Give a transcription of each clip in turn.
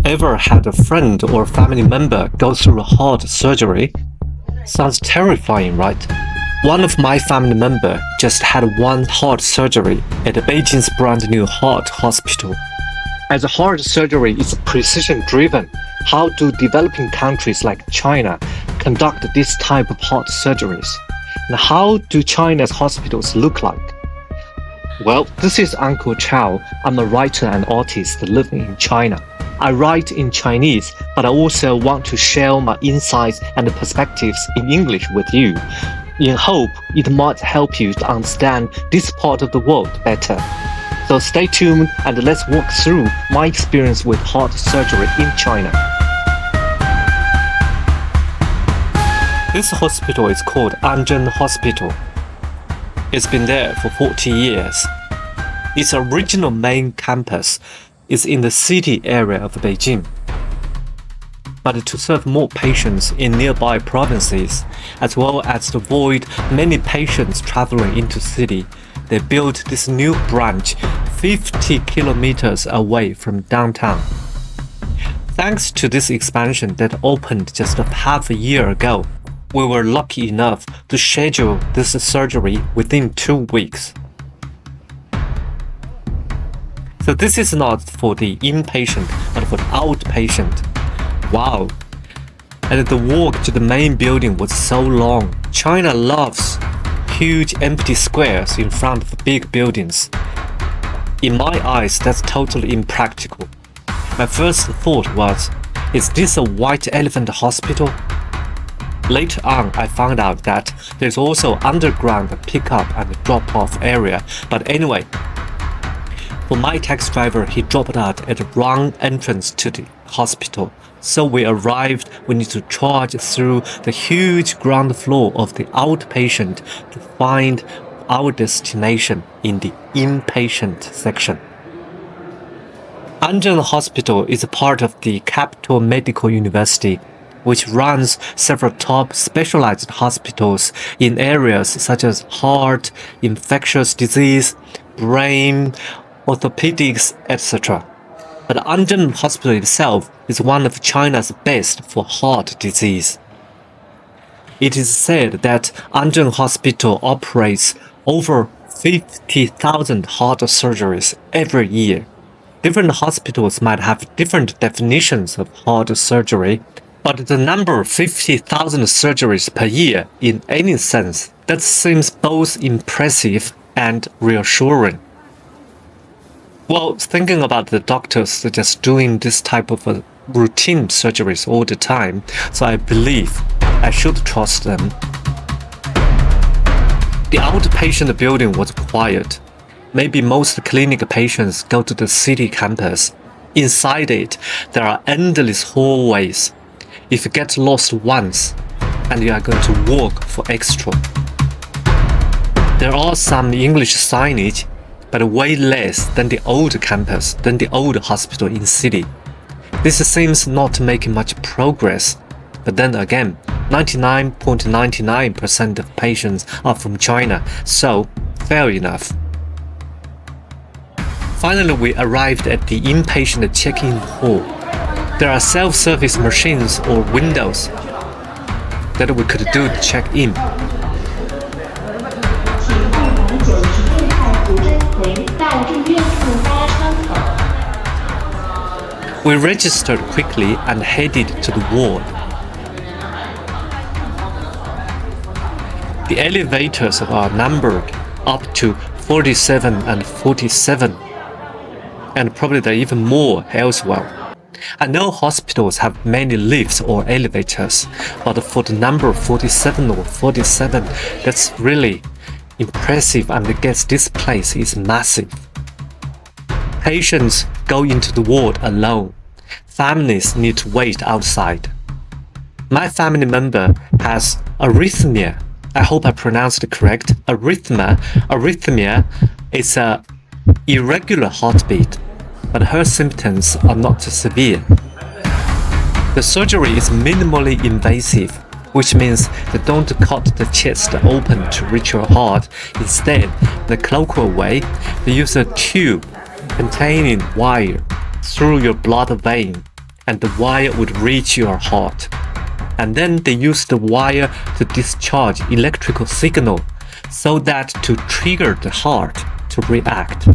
Ever had a friend or family member go through heart surgery? Sounds terrifying, right? One of my family members just had one heart surgery at Beijing's brand new heart hospital. As heart surgery is precision-driven, how do developing countries like China conduct this type of heart surgeries? And how do China's hospitals look like? Well, this is Uncle Chao. I'm a writer and artist living in China. I write in Chinese, but I also want to share my insights and perspectives in English with you, in hope it might help you to understand this part of the world better. So stay tuned and let's walk through my experience with heart surgery in China. This hospital is called Anzhen Hospital. It's been there for 40 years. Its original main campus is in the city area of Beijing. But to serve more patients in nearby provinces, as well as to avoid many patients traveling into city, they built this new branch 50 kilometers away from downtown. Thanks to this expansion that opened just half a year ago, we were lucky enough to schedule this surgery within 2 weeks. So this is not for the inpatient, but for the outpatient. Wow! And the walk to the main building was so long. China loves huge empty squares in front of big buildings. In my eyes, that's totally impractical. My first thought was, is this a white elephant hospital? Later on, I found out that there's also underground pickup and drop-off area. But anyway, for my taxi driver, he dropped out at the wrong entrance to the hospital. So we arrived, we need to charge through the huge ground floor of the outpatient to find our destination in the inpatient section. Anzhen Hospital is a part of the Capital Medical University, which runs several top specialized hospitals in areas such as heart, infectious disease, brain, orthopedics, etc. But Anzhen Hospital itself is one of China's best for heart disease. It is said that Anzhen Hospital operates over 50,000 heart surgeries every year. Different hospitals might have different definitions of heart surgery, but the number 50,000 surgeries per year in any sense, that seems both impressive and reassuring. Well, thinking about the doctors just doing this type of routine surgeries all the time, so I believe I should trust them. The outpatient building was quiet. Maybe most clinic patients go to the city campus. Inside it, there are endless hallways. If you get lost once, and you are going to walk for extra. There are some English signage, but way less than the old campus, than the old hospital in city. This seems not to make much progress, but then again, 99.99% of patients are from China, so fair enough. Finally, we arrived at the inpatient check-in hall. There are self-service machines or windows that we could do to check in. We registered quickly and headed to the ward. The elevators are numbered up to 47 and 47, and probably there are even more elsewhere. I know hospitals have many lifts or elevators, but for the number 47 or 47, that's really impressive, and I guess this place is massive. Patients go into the ward alone. Families need to wait outside. My family member has arrhythmia. I hope I pronounced it correct. Arrhythmia is an irregular heartbeat, but her symptoms are not severe. The surgery is minimally invasive, which means they don't cut the chest open to reach your heart. Instead, the cloacal way, they use a tube containing wire through your blood vein and the wire would reach your heart. And then they use the wire to discharge electrical signal so that to trigger the heart to react.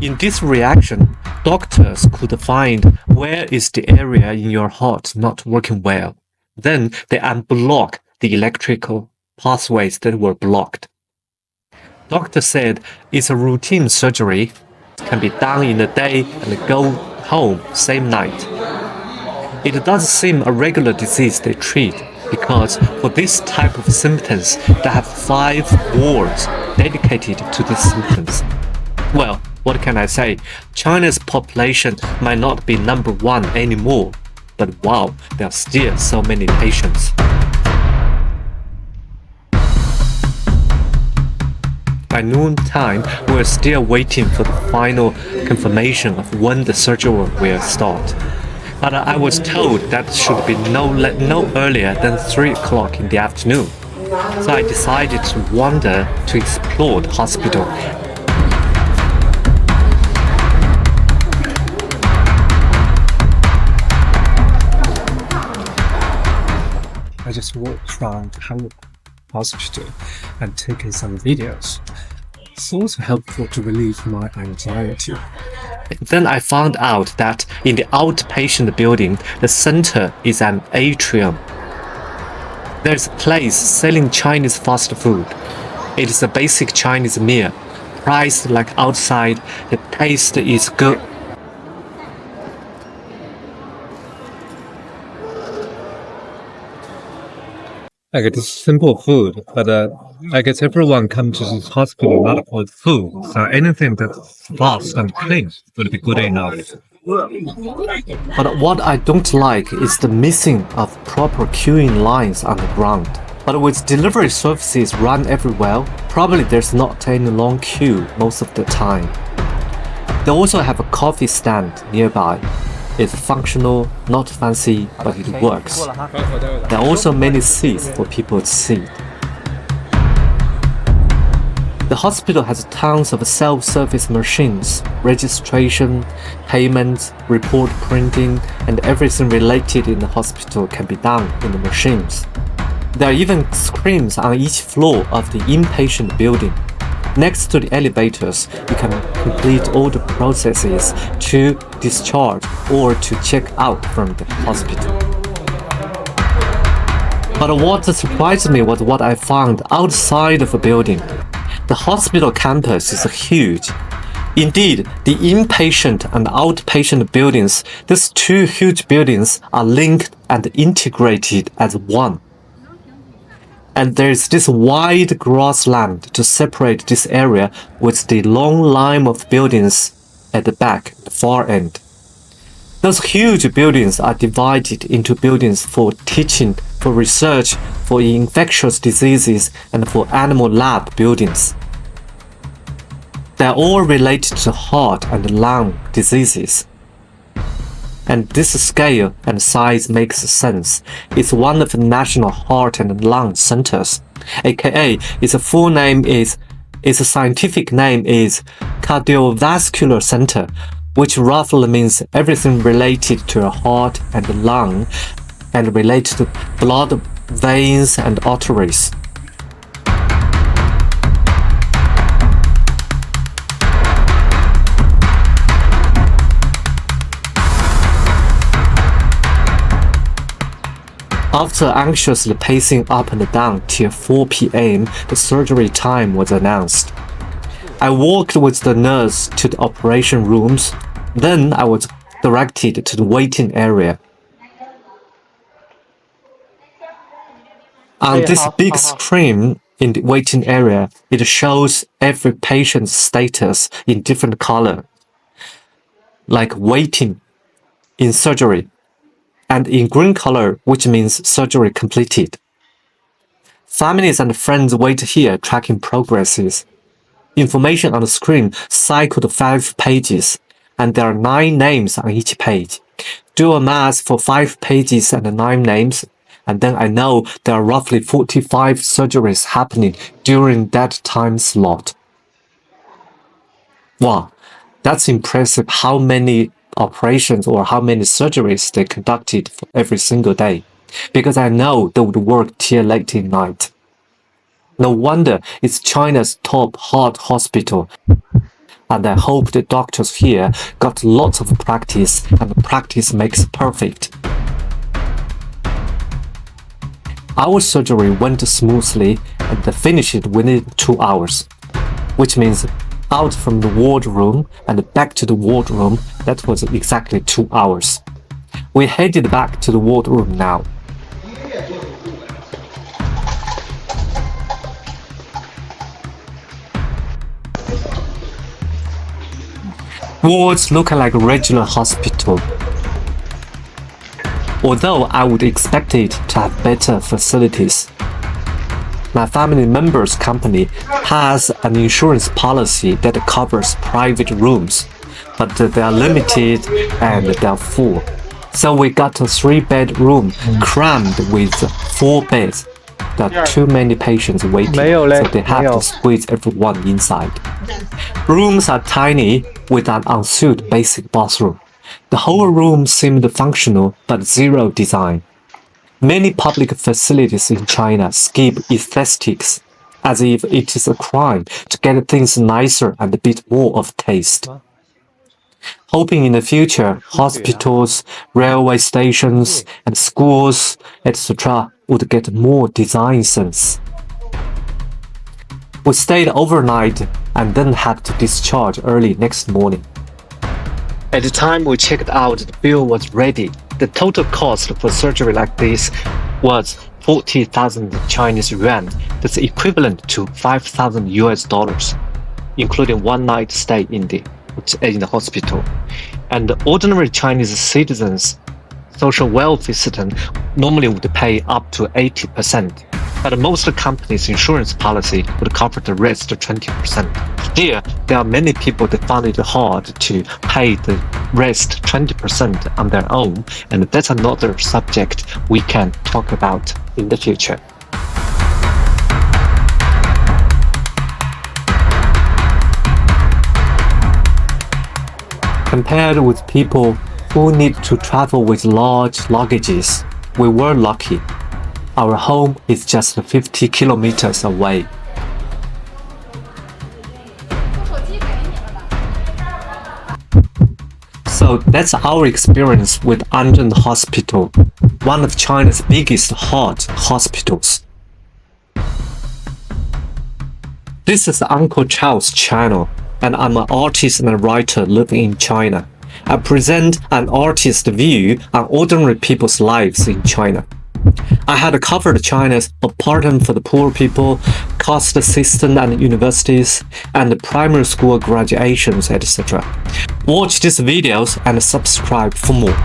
In this reaction, doctors could find where is the area in your heart not working well. Then they unblock the electrical pathways that were blocked. Doctor said it's a routine surgery, can be done in a day and go home same night. It does seem a regular disease they treat because for this type of symptoms, they have 5 wards dedicated to these symptoms. Well, what can I say? China's population might not be number 1 anymore, but wow, there are still so many patients. By noontime, we're still waiting for the final confirmation of when the surgery will start. But I was told that should be no earlier than 3 o'clock in the afternoon. So I decided to wander to explore the hospital. I just walked around the hospital and taken some videos. It's also helpful to relieve my anxiety. Then I found out that in the outpatient building, the center is an atrium. There's a place selling Chinese fast food. It is a basic Chinese meal, priced like outside. The taste is good. I get simple food, but I guess everyone comes to this hospital not for food, so anything that's fast and clean would be good enough. But what I don't like is the missing of proper queuing lines on the ground. But with delivery services run everywhere, probably there's not any long queue most of the time. They also have a coffee stand nearby. It's functional, not fancy, but it works. There are also many seats for people to sit. The hospital has tons of self-service machines, registration, payments, report printing, and everything related in the hospital can be done in the machines. There are even screens on each floor of the inpatient building. Next to the elevators, you can complete all the processes to discharge or to check out from the hospital. But what surprised me was what I found outside of the building. The hospital campus is huge. Indeed, the inpatient and outpatient buildings, these 2 huge buildings are linked and integrated as one. And there is this wide grassland to separate this area with the long line of buildings at the back, the far end. Those huge buildings are divided into buildings for teaching, for research, for infectious diseases, and for animal lab buildings. They are all related to heart and lung diseases. And this scale and size makes sense. It's one of the national heart and lung centers, aka its full name is, its scientific name is cardiovascular center, which roughly means everything related to a heart and lung and related to blood, veins, and arteries. After anxiously pacing up and down till 4 p.m., the surgery time was announced. I walked with the nurse to the operation rooms. Then I was directed to the waiting area. On this big screen in the waiting area, it shows every patient's status in different color, like waiting, in surgery, and in green color, which means surgery completed. Families and friends wait here tracking progresses. Information on the screen cycled 5 pages, and there are 9 names on each page. Do a math for 5 pages and 9 names, and then I know there are roughly 45 surgeries happening during that time slot. Wow, that's impressive how many operations or how many surgeries they conducted every single day, because I know they would work till late at night. No wonder it's China's top heart hospital, and I hope the doctors here got lots of practice, and practice makes perfect. Our surgery went smoothly and finished within 2 hours, which means out from the ward room and back to the ward room, that was exactly 2 hours. We headed back to the ward room now. Wards look like a regular hospital, although I would expect it to have better facilities. My family member's company has an insurance policy that covers private rooms, but they are limited and they are full. So we got a 3-bed room crammed with 4 beds. There are too many patients waiting, so they have to squeeze everyone inside. Rooms are tiny with an ensuite basic bathroom. The whole room seemed functional but zero design. Many public facilities in China skip aesthetics, as if it is a crime to get things nicer and a bit more of taste. Hoping in the future, hospitals, railway stations, and schools, etc. would get more design sense. We stayed overnight and then had to discharge early next morning. At the time we checked out, the bill was ready. The total cost for surgery like this was 40,000 Chinese yuan. That's equivalent to $5,000, including 1 night stay in the hospital. And ordinary Chinese citizens' social welfare system normally would pay up to 80%. But most companies' insurance policy would cover the rest 20%. Still, there are many people that found it hard to pay the rest 20% on their own, and that's another subject we can talk about in the future. Compared with people who need to travel with large luggages, we were lucky. Our home is just 50 kilometers away. So that's our experience with Anzhen Hospital, one of China's biggest heart hospitals. This is Uncle Chao's channel, and I'm an artist and a writer living in China. I present an artist's view on ordinary people's lives in China. I had covered China's apartment for the poor people, caste system and universities, and primary school graduations, etc. Watch these videos and subscribe for more.